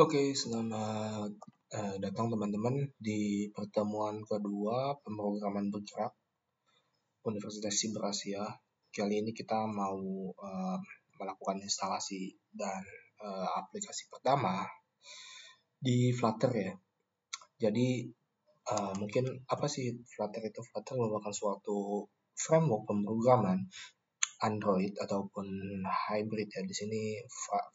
Oke, selamat datang teman-teman di pertemuan kedua pemrograman bergerak Universitas Siber Asia. Kali ini kita mau melakukan instalasi dan aplikasi pertama di Flutter ya. Jadi mungkin apa sih Flutter itu? Flutter merupakan suatu framework pemrograman Android ataupun hybrid ya. Di sini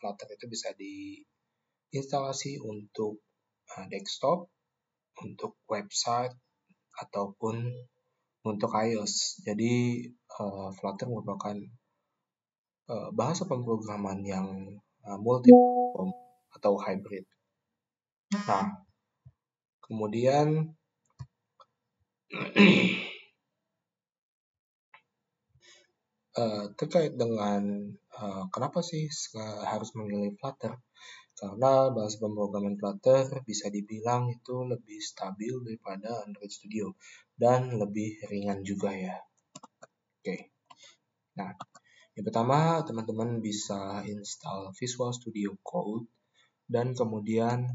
Flutter itu bisa diinstalasi untuk desktop, untuk website, ataupun untuk iOS. Jadi Flutter merupakan bahasa pemrograman yang multi-platform atau hybrid. Nah, kemudian terkait dengan kenapa sih harus memilih Flutter? Karena bahasa pemrograman Flutter bisa dibilang itu lebih stabil daripada Android Studio dan lebih ringan juga ya. Oke. Nah, yang pertama teman-teman bisa install Visual Studio Code dan kemudian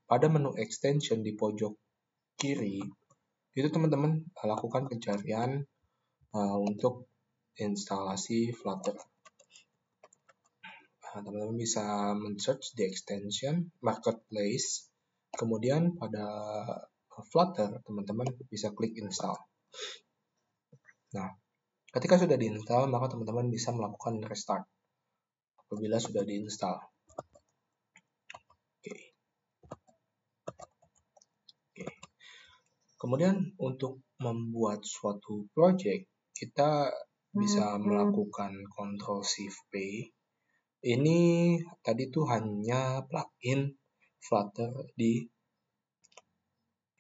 pada menu extension di pojok kiri itu teman-teman lakukan pencarian untuk instalasi Flutter. Teman-teman bisa men-search di extension Marketplace, kemudian pada Flutter teman-teman bisa klik install. Nah, ketika sudah diinstal maka teman-teman bisa melakukan restart apabila sudah diinstal. Oke. Kemudian untuk membuat suatu project kita bisa melakukan Ctrl+Shift+P. Ini tadi tuh hanya plugin Flutter di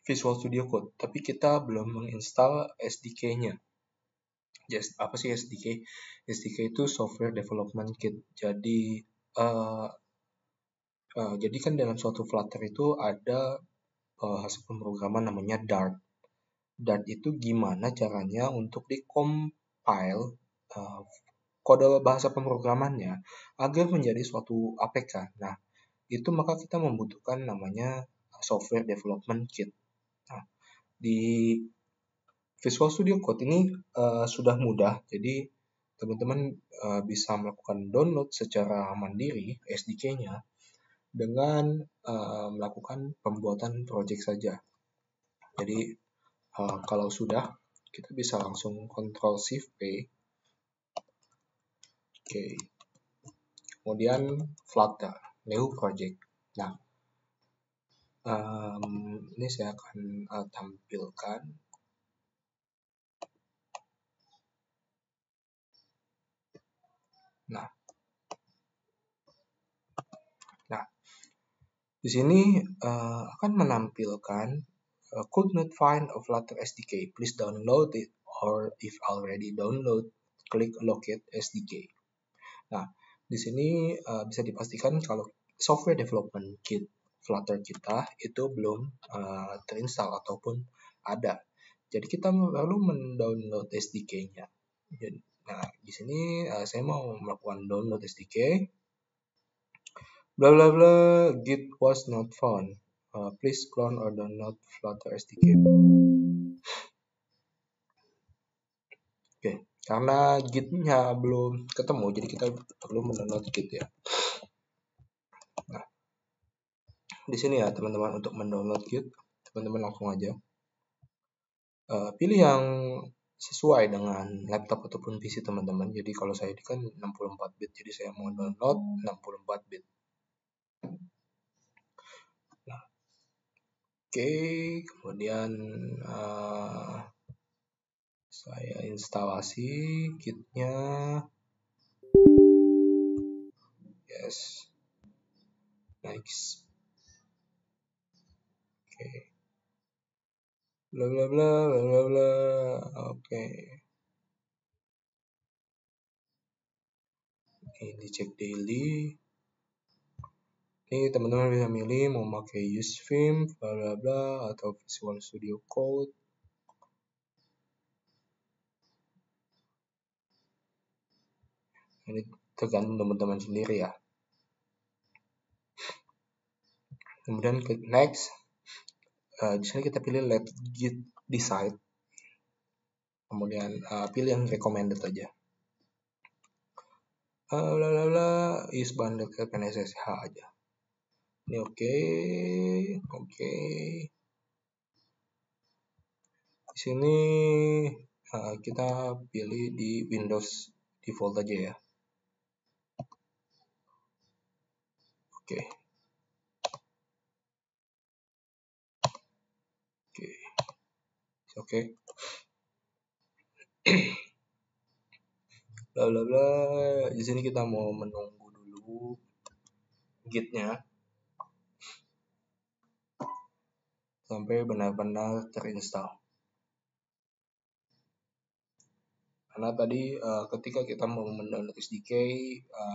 Visual Studio Code, tapi kita belum menginstal SDK-nya. Apa sih SDK? SDK itu Software Development Kit. Jadi kan dalam suatu Flutter itu ada hasil pemrograman namanya Dart. Dart itu gimana caranya untuk di-compile kode bahasa pemrogramannya agar menjadi suatu APK. Nah, itu maka kita membutuhkan namanya Software Development Kit. Nah, di Visual Studio Code ini sudah mudah, jadi teman-teman bisa melakukan download secara mandiri SDK-nya dengan melakukan pembuatan project saja. Jadi kalau sudah, kita bisa langsung Ctrl+Shift+P. Oke. Kemudian Flutter, new project. Nah, ini saya akan tampilkan. Nah, di sini akan menampilkan could not find a Flutter SDK. Please download it, or if already download, click locate SDK. Nah, di sini bisa dipastikan kalau software development kit Flutter kita itu belum terinstall ataupun ada. Jadi kita perlu mendownload SDK-nya. Nah, di sini saya mau melakukan download SDK. Bla bla bla, git was not found. Please clone or download Flutter SDK. Oke, karena gitnya belum ketemu, jadi kita perlu mendownload git ya. Nah, di sini ya teman-teman untuk mendownload git, teman-teman langsung aja pilih yang sesuai dengan laptop ataupun PC teman-teman. Jadi kalau saya ini kan 64 bit, jadi saya mau download 64 bit. Nah, oke, kemudian saya instalasi kitnya. Yes, next. Oke, bla bla bla bla bla bla. Oke, ini dicek daily. Ini teman-teman bisa milih mau pakai use theme, bla bla bla, atau Visual Studio Code. Ini tergantung teman-teman sendiri ya. kemudian klik next. Di sini kita pilih let Git decide, kemudian pilih yang recommended aja. Bla bla bla is bundled SSH aja. Ini oke. Di sini kita pilih di Windows default aja ya. Oke. Bla bla bla. Di sini kita mau menunggu dulu Git-nya sampai benar-benar terinstall. Karena tadi ketika kita mau mendownload SDK,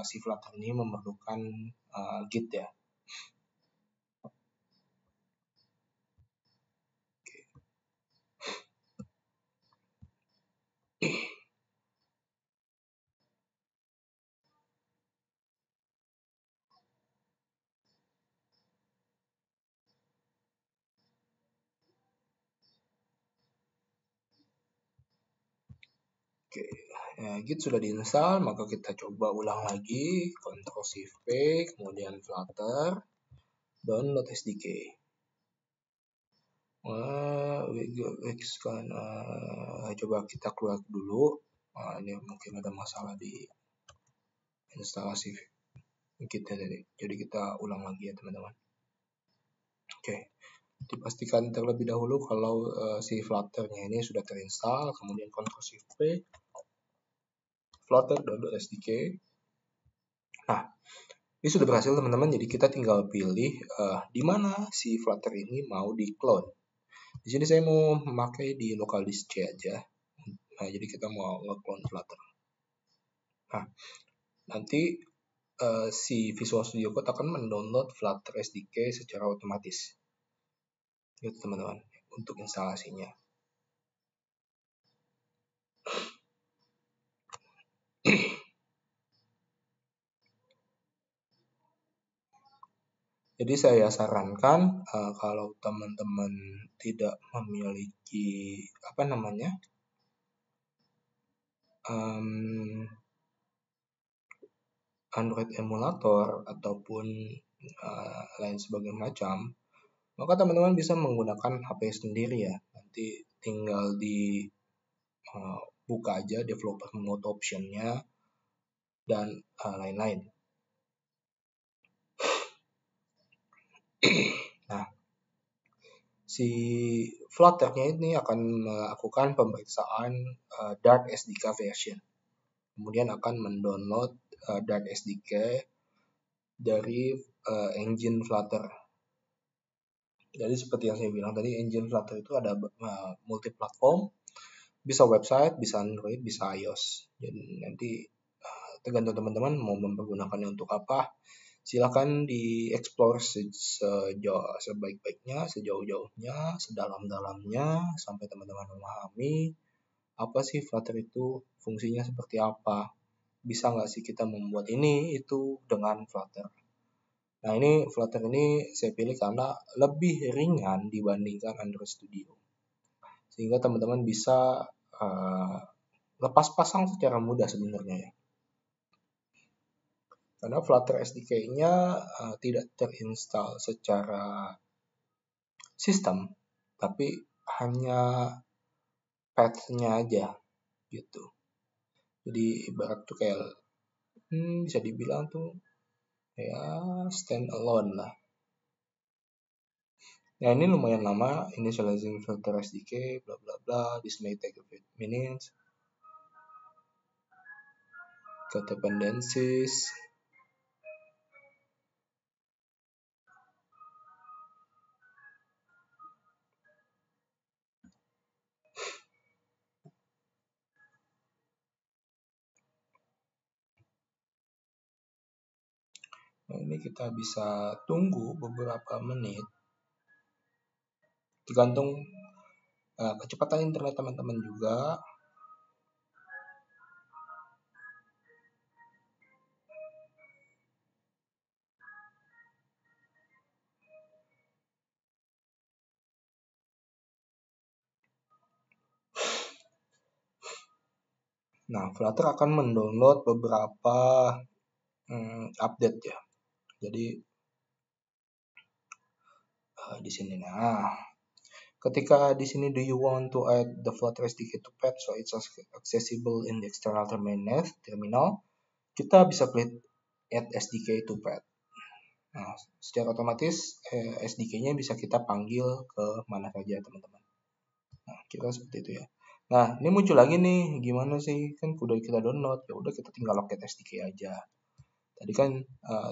si Flutter ini memerlukan Git ya. Oke, Git sudah diinstal, maka kita coba ulang lagi, Ctrl Shift P, kemudian Flutter, download SDK. Coba kita keluar dulu. Ini mungkin ada masalah di instalasi Git-nya tadi. Jadi kita ulang lagi ya teman-teman. Oke. Dipastikan terlebih dahulu kalau si Flutter-nya ini sudah terinstall, kemudian Ctrl Shift P, Flutter download SDK. Nah, ini sudah berhasil teman-teman, jadi kita tinggal pilih di mana si Flutter ini mau di-clone. Di sini saya mau memakai di local disk C aja. Nah, jadi kita mau nge-clone Flutter. Nah, nanti si Visual Studio Code akan mendownload Flutter SDK secara otomatis. Gitu teman-teman, untuk instalasinya. Jadi saya sarankan kalau teman-teman tidak memiliki Android emulator ataupun lain sebagainya macam, maka teman-teman bisa menggunakan HP sendiri ya. Nanti tinggal di buka aja developer mode option-nya dan lain-lain. Nah, si Flutter-nya ini akan melakukan pemeriksaan Dart SDK version. Kemudian akan mendownload Dart SDK dari engine Flutter. Jadi seperti yang saya bilang tadi, engine Flutter itu ada multi platform, bisa website, bisa Android, bisa iOS. Jadi nanti tergantung teman-teman mau mempergunakannya untuk apa. Silakan di-explore sebaik-baiknya, sejauh-jauhnya, sedalam-dalamnya, sampai teman-teman memahami apa sih Flutter itu, fungsinya seperti apa. Bisa nggak sih kita membuat ini, itu dengan Flutter. Nah, ini Flutter ini saya pilih karena lebih ringan dibandingkan Android Studio. Sehingga teman-teman bisa lepas pasang secara mudah sebenarnya ya. Karena Flutter SDK-nya tidak terinstall secara sistem, tapi hanya path-nya aja gitu. Jadi ibarat tuh kayak bisa dibilang tuh ya stand alone lah. Nah, ini lumayan lama, initializing Flutter SDK, bla bla bla, this may take a few minutes. Ke dependencies. Nah, ini kita bisa tunggu beberapa menit. Tergantung kecepatan internet teman-teman juga. Nah, Flutter akan mendownload beberapa update ya. Jadi di sini. Nah, ketika di sini do you want to add the Flutter SDK to pad so it's accessible in the external terminal, kita bisa klik add SDK to pad. Nah, secara otomatis SDK-nya bisa kita panggil ke mana saja teman-teman. Nah, kira seperti itu ya. Nah, ini muncul lagi nih, gimana sih? Kan udah kita download, ya udah kita tinggal locate SDK aja. Tadi kan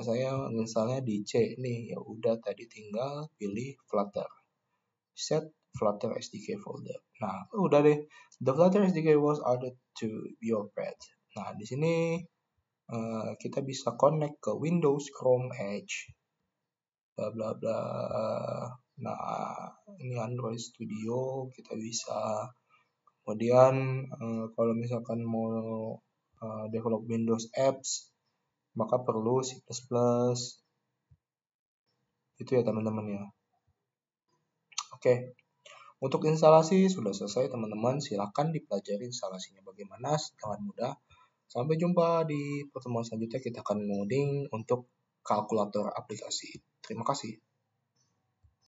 saya misalnya di C nih, ya udah tadi tinggal pilih Flutter. Set Flutter SDK folder. Nah, udah deh. The Flutter SDK was added to your pad. Nah, di sini kita bisa connect ke Windows, Chrome, Edge, bla bla bla. Nah, ini Android Studio kita bisa. Kemudian kalau misalkan mau develop Windows apps, maka perlu C++. Itu ya teman-teman ya. Oke. Untuk instalasi sudah selesai teman-teman, silakan dipelajari instalasinya bagaimana dengan mudah. Sampai jumpa di pertemuan selanjutnya, kita akan ngoding untuk kalkulator aplikasi. Terima kasih.